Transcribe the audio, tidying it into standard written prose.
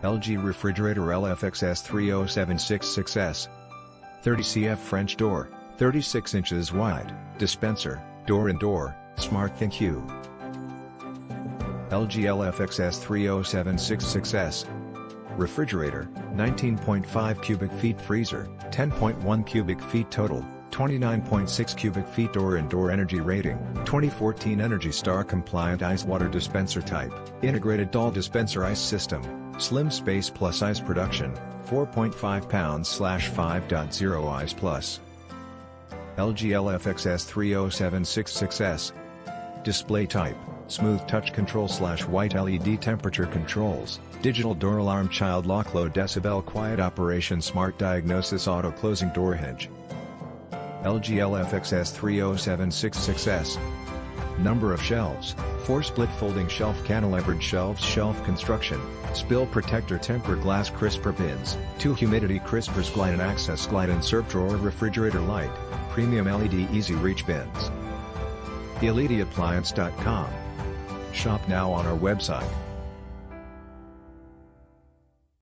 LG Refrigerator LFX5307665. 30 cf French door, 36 inches wide, dispenser, door-in-door, Smart ThinQ. LG LFX5307665. Refrigerator, 19.5 cubic feet freezer, 10.1 cubic feet total, 29.6 cubic feet door-in-door energy rating, 2014 Energy Star compliant ice water dispenser type, integrated doll dispenser ice system, slim space plus ice production, 4.5 pounds/5.0 ice plus. LG LFX5307665. Display type, smooth touch control/white LED temperature controls, digital door alarm child lock low decibel quiet operation smart diagnosis auto closing door hinge. LG LFX5307665. Number of shelves, 4 split folding shelf cantilevered shelves shelf construction, spill protector tempered glass crisper bins, 2 humidity crispers glide and access glide insert drawer refrigerator light, premium LED easy reach bins. EliteAppliance.com. Shop now on our website.